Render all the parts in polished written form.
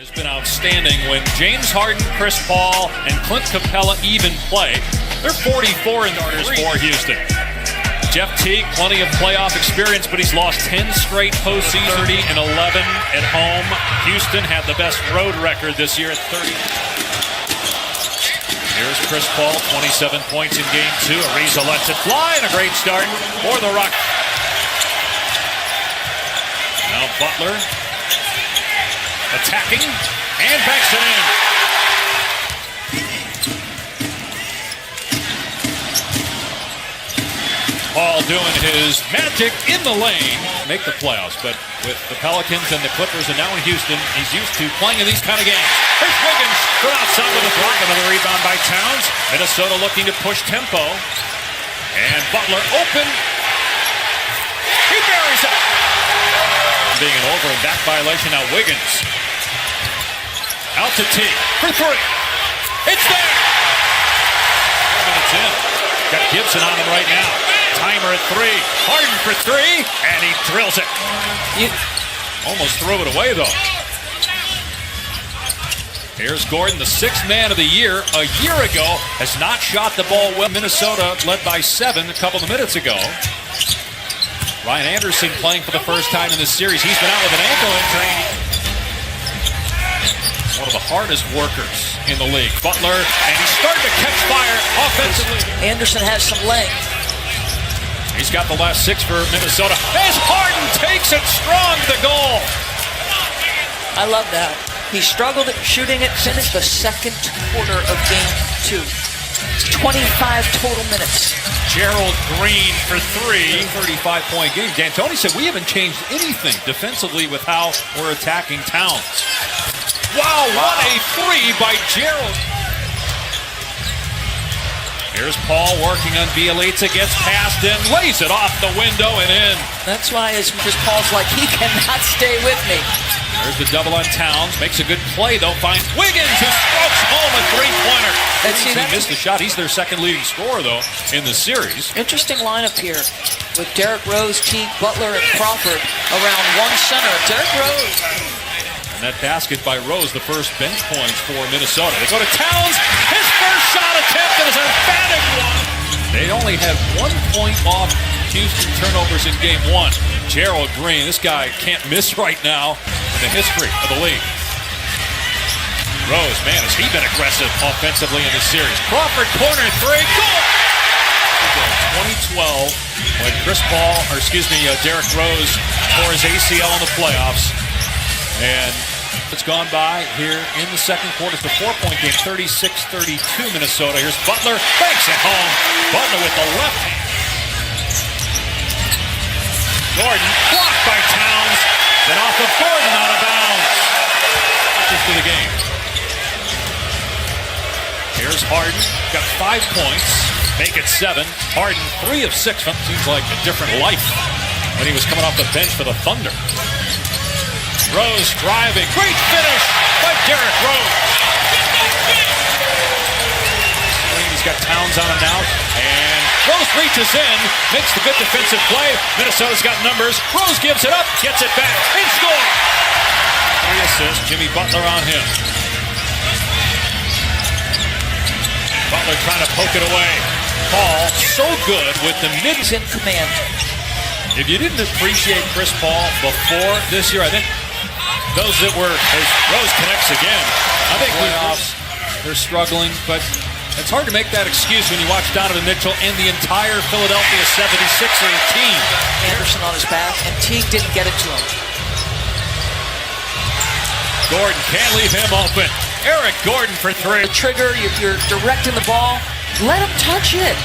Has been outstanding when James Harden, Chris Paul, and Clint Capella even play. They're 44 in starters for Houston. Jeff Teague, plenty of playoff experience, but he's lost 10 straight postseason, 30 and 11 at home. Houston had the best road record this year at 30. Here's Chris Paul, 27 points in game 2. Ariza lets it fly, and a great start for the Rockets. Now Butler attacking and backs it in. Paul doing his magic in the lane. Make the playoffs, but with the Pelicans and the Clippers and now in Houston, he's used to playing in these kind of games. Here's Wiggins from outside with a block. Another rebound by Towns. Minnesota looking to push tempo. And Butler open. He buries it. Being an over and back violation. Now Wiggins. Out to T for 3. It's there. 4 minutes in. Got Gibson on him right now. Timer at 3. Harden for 3, and he drills it. Almost threw it away though. Here's Gordon, the 6th man of the year. A year ago, has not shot the ball well. Minnesota led by 7 a couple of minutes ago. Ryan Anderson playing for the first time in this series. He's been out with an ankle injury. One of the hardest workers in the league. Butler, and he's starting to catch fire offensively. Anderson has some length. He's got the last 6 for Minnesota. As Harden takes it strong to the goal. I love that. He struggled at shooting it, finished the second quarter of game 2. 25 total minutes. Gerald Green for 3. 35-point game. D'Antoni said we haven't changed anything defensively with how we're attacking Towns. Wow, what a 3 by Gerald. Here's Paul working on Bielitsa, gets past him, lays it off the window and in. That's why Chris Paul's like, he cannot stay with me. There's the double on Towns, makes a good play though, finds Wiggins who strokes home a 3-pointer. He missed the shot. He's their second leading scorer though in the series. Interesting lineup here with Derrick Rose, Teague, Butler, and Crawford around one center. Derrick Rose. And that basket by Rose, the first bench points for Minnesota. They go to Towns. His first shot attempt is an emphatic one. They only had 1 point off Houston turnovers in game 1. Gerald Green, this guy can't miss right now in the history of the league. Rose, man, has he been aggressive offensively in this series. Crawford, corner 3, goal! 2012, when Derrick Rose tore his ACL in the playoffs. And it's gone by here in the second quarter. It's the 4-point game, 36-32 Minnesota. Here's Butler, banks it home. Butler with the left hand. Gordon, blocked by Towns. Then off of Gordon, out of bounds. Just to the game. Here's Harden, got 5 points, make it 7. Harden, 3 of 6. Seems like a different life when he was coming off the bench for the Thunder. Rose driving. Great finish by Derrick Rose. He's got Towns on him now. And Rose reaches in, makes the good defensive play. Minnesota's got numbers. Rose gives it up, gets it back, and scores. 3 assists. Jimmy Butler on him. Butler trying to poke it away. Paul, so good with the mid. He's in command. If you didn't appreciate Chris Paul before this year, I think those that were, as Rose connects again, I think playoffs, they're struggling, but it's hard to make that excuse when you watch Donovan Mitchell and the entire Philadelphia 76er team. Anderson on his back, and Teague didn't get it to him. Gordon can't leave him open. Eric Gordon for 3. The trigger, you're directing the ball, let him touch it.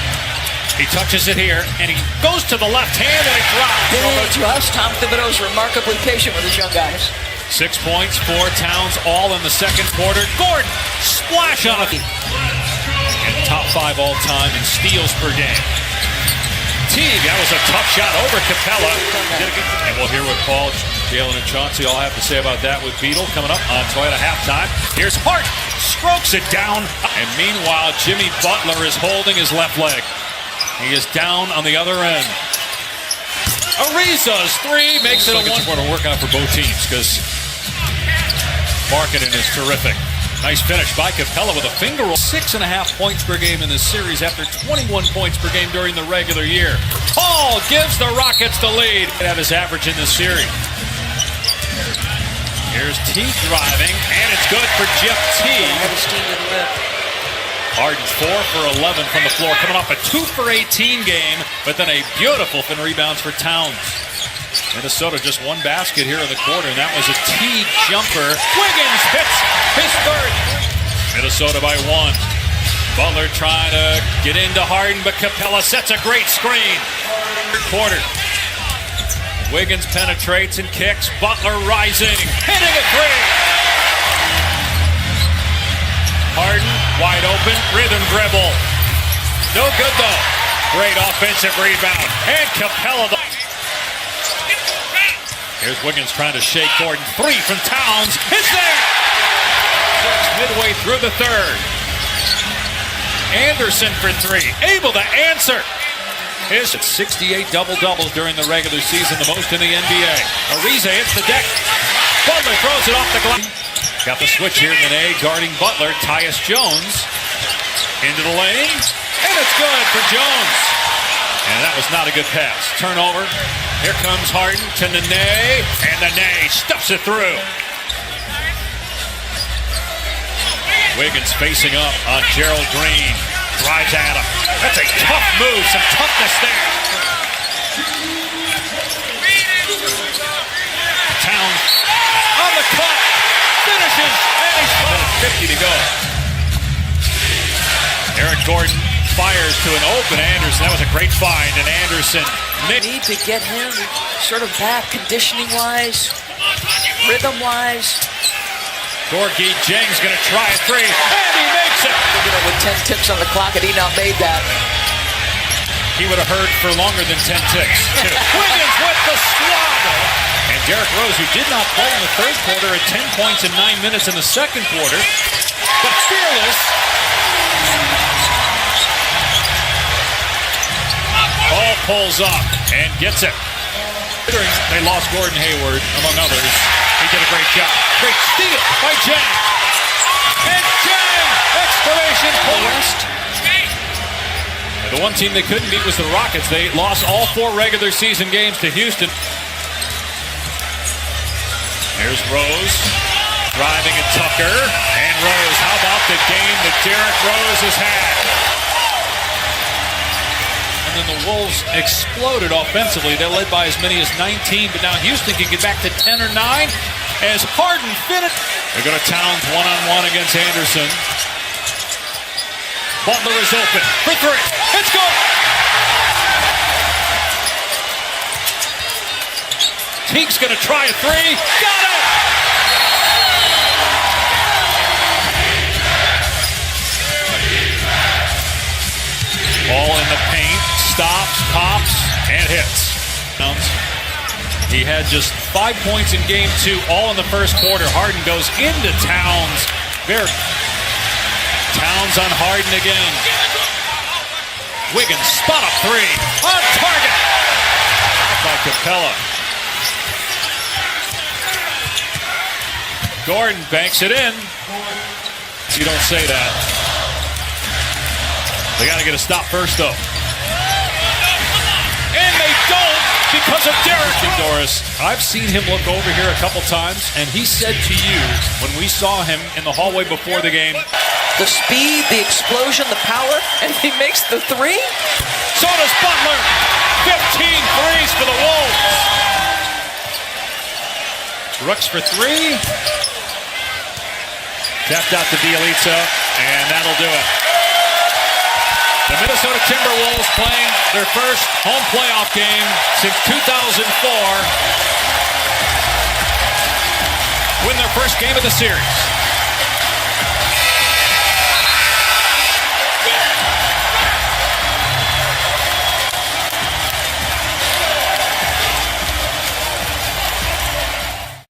He touches it here, and he goes to the left hand, and it drops. Big trust. Tom Thibodeau's remarkably patient with his young guys. 6 points for Towns, all in the second quarter. Gordon, splash on it. And top 5 all time in steals per game. Teague, that was a tough shot over Capella. And we'll hear what Paul, Jalen, and Chauncey all have to say about that with Beadle coming up on Toyota Halftime. Here's Hart, strokes it down. And meanwhile, Jimmy Butler is holding his left leg. He is down on the other end. Ariza's 3 makes it a 1. It's important to work out for both teams because Markkanen is terrific. Nice finish by Capella with a finger roll. 6.5 points per game in this series after 21 points per game during the regular year. Paul gives the Rockets the lead. At his average in this series. Here's T driving, and it's good for Jeff T. Harden 4 for 11 from the floor, coming off a 2 for 18 game, but then a beautiful rebounds for Towns. Minnesota just one basket here in the quarter, and that was a T jumper. Wiggins hits his third. Minnesota by 1. Butler trying to get into Harden, but Capella sets a great screen. Third quarter. Wiggins penetrates and kicks. Butler rising, hitting a three. Harden wide open, rhythm dribble. No good though. Great offensive rebound. And Capella. Here's Wiggins trying to shake Gordon. 3 from Towns. It's there! Midway through the third. Anderson for 3. Able to answer. His 68 double-doubles during the regular season, the most in the NBA. Ariza hits the deck. Butler throws it off the glass. Got the switch here. Nene guarding Butler. Tyus Jones into the lane. And it's good for Jones. And that was not a good pass. Turnover. Here comes Harden to Nene. And Nene stuffs it through. Wiggins facing up on Gerald Green. Drives at him. That's a tough move. Some toughness there. Towns on the cut. Finishes. And he's 50 to go. Eric Gordon fires to an open Anderson. That was a great find. And Anderson. Need to get him sort of back conditioning-wise, rhythm-wise. Gorgie Jang's going to try a 3. And he makes it. With 10 ticks on the clock, and he not made that. He would have heard for longer than 10 ticks. Wiggins with the swallow. And Derrick Rose, who did not play in the third quarter, at 10 points in 9 minutes in the second quarter. But fearless. Ball pulls up and gets it. They lost Gordon Hayward, among others. He did a great job. Great steal by Jang. And Jang! Exclamation point. The one team they couldn't beat was the Rockets. They lost all 4 regular season games to Houston. Here's Rose. Driving at Tucker. And Rose. How about the game that Derrick Rose has had? And then the Wolves exploded offensively. They're led by as many as 19, but now Houston can get back to 10 or 9 as Harden finished. They go to Towns one-on-one against Anderson. Butler is open for 3. It's good. Teague's going to try a 3. Got it! Ball in the paint. Stops, pops, and hits. He had just 5 points in game 2, all in the first quarter. Harden goes into Towns. Towns on Harden again. Wiggins, spot up 3. On target. By Capella. Gordon banks it in. You don't say that. They got to get a stop first, though. And they don't because of Derrick Doris. I've seen him look over here a couple times, and he said to you when we saw him in the hallway before the game, the speed, the explosion, the power, and he makes the 3? So does Butler. 15 threes for the Wolves. Brooks for 3. Tapped out to Bielitsa, and that'll do it. The Minnesota Timberwolves playing their first home playoff game since 2004. Win their first game of the series.